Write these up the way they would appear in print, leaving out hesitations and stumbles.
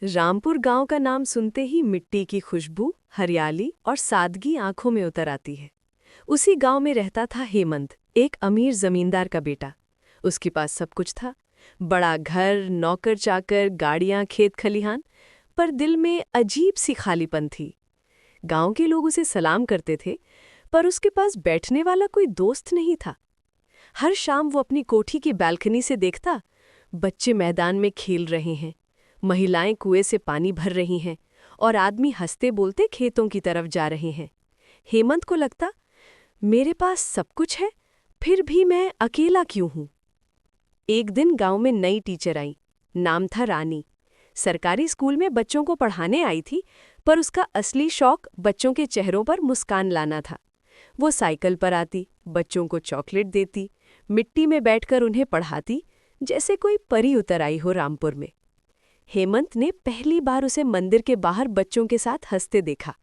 रामपुर गांव का नाम सुनते ही मिट्टी की खुशबू, हरियाली और सादगी आंखों में उतर आती है। उसी गांव में रहता था हेमंत, एक अमीर जमींदार का बेटा। उसके पास सब कुछ था, बड़ा घर, नौकर चाकर, गाड़ियां, खेत खलिहान। पर दिल में अजीब सी खालीपन थी। गांव के लोग उसे सलाम करते थे, पर उसके पास बैठने वाला कोई दोस्त नहीं था। हर शाम वो अपनी कोठी की बालकनी से देखता, बच्चे मैदान में खेल रहे हैं, महिलाएं कुएं से पानी भर रही हैं और आदमी हंसते बोलते खेतों की तरफ जा रहे हैं। हेमंत को लगता, मेरे पास सब कुछ है, फिर भी मैं अकेला क्यों हूं? एक दिन गांव में नई टीचर आई। नाम था रानी। सरकारी स्कूल में बच्चों को पढ़ाने आई थी, पर उसका असली शौक बच्चों के चेहरों पर मुस्कान लाना था। वो साइकिल पर आती, बच्चों को चॉकलेट देती, मिट्टी में बैठकर उन्हें पढ़ाती, जैसे कोई परी उतर आई हो रामपुर में। हेमंत ने पहली बार उसे मंदिर के बाहर बच्चों के साथ हंसते देखा।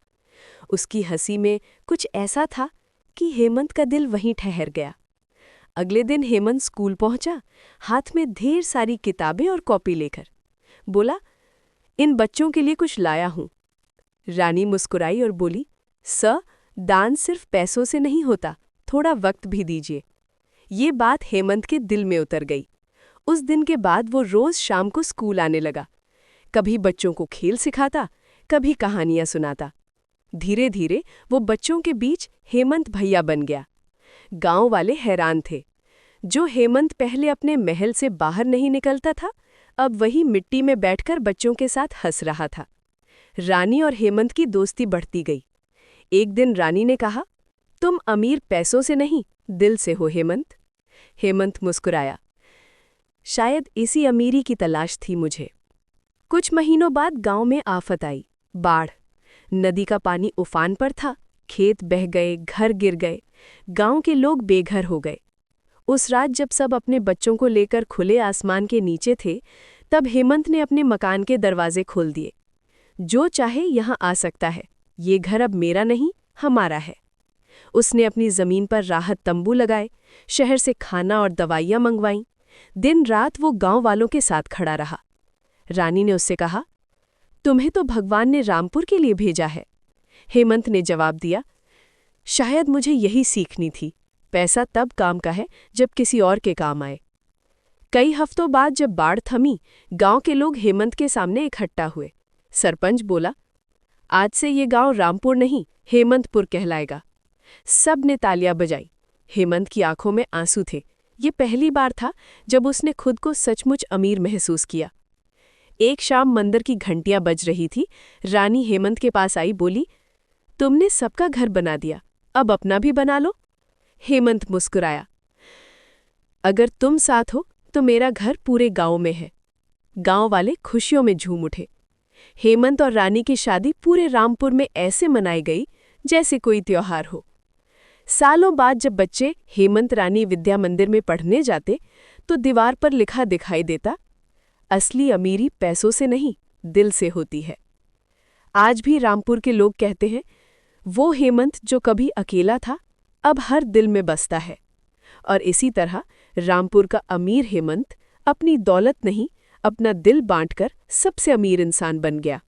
उसकी हंसी में कुछ ऐसा था कि हेमंत का दिल वहीं ठहर गया। अगले दिन हेमंत स्कूल पहुंचा, हाथ में ढेर सारी किताबें और कॉपी लेकर। बोला, इन बच्चों के लिए कुछ लाया हूं। रानी मुस्कुराई और बोली, सर, दान सिर्फ पैसों से नहीं होता, थोड़ा वक्त भी दीजिए। ये बात हेमंत के दिल में उतर गई। उस दिन के बाद वो रोज शाम को स्कूल आने लगा। कभी बच्चों को खेल सिखाता, कभी कहानियां सुनाता। धीरे धीरे वो बच्चों के बीच हेमंत भैया बन गया। गांव वाले हैरान थे। जो हेमंत पहले अपने महल से बाहर नहीं निकलता था, अब वही मिट्टी में बैठकर बच्चों के साथ हंस रहा था। रानी और हेमंत की दोस्ती बढ़ती गई। एक दिन रानी ने कहा, तुम अमीर पैसों से नहीं, दिल से हो हेमंत। हेमंत मुस्कुराया, शायद इसी अमीरी की तलाश थी मुझे। कुछ महीनों बाद गांव में आफत आई, बाढ़। नदी का पानी उफान पर था, खेत बह गए, घर गिर गए, गांव के लोग बेघर हो गए। उस रात जब सब अपने बच्चों को लेकर खुले आसमान के नीचे थे, तब हेमंत ने अपने मकान के दरवाजे खोल दिए। जो चाहे यहां आ सकता है, ये घर अब मेरा नहीं, हमारा है। उसने अपनी जमीन पर राहत तंबू लगाए, शहर से खाना और दवाइयां मंगवाईं। दिन रात वो गांव वालों के साथ खड़ा रहा। रानी ने उससे कहा, तुम्हें तो भगवान ने रामपुर के लिए भेजा है। हेमंत ने जवाब दिया, शायद मुझे यही सीखनी थी, पैसा तब काम का है जब किसी और के काम आए। कई हफ्तों बाद जब बाढ़ थमी, गांव के लोग हेमंत के सामने इकट्ठा हुए। सरपंच बोला, आज से ये गांव रामपुर नहीं, हेमंतपुर कहलाएगा। सब ने तालियां बजाई। हेमंत की आंखों में आंसू थे। ये पहली बार था जब उसने खुद को सचमुच अमीर महसूस किया। एक शाम मंदिर की घंटियां बज रही थी। रानी हेमंत के पास आई, बोली, तुमने सबका घर बना दिया, अब अपना भी बना लो। हेमंत मुस्कुराया, अगर तुम साथ हो तो मेरा घर पूरे गांव में है। गांव वाले खुशियों में झूम उठे। हेमंत और रानी की शादी पूरे रामपुर में ऐसे मनाई गई जैसे कोई त्योहार हो। सालों बाद जब बच्चे हेमंत रानी विद्या मंदिर में पढ़ने जाते, तो दीवार पर लिखा दिखाई देता, असली अमीरी पैसों से नहीं, दिल से होती है। आज भी रामपुर के लोग कहते हैं, वो हेमंत जो कभी अकेला था, अब हर दिल में बसता है। और इसी तरह रामपुर का अमीर हेमंत अपनी दौलत नहीं, अपना दिल बांटकर सबसे अमीर इंसान बन गया।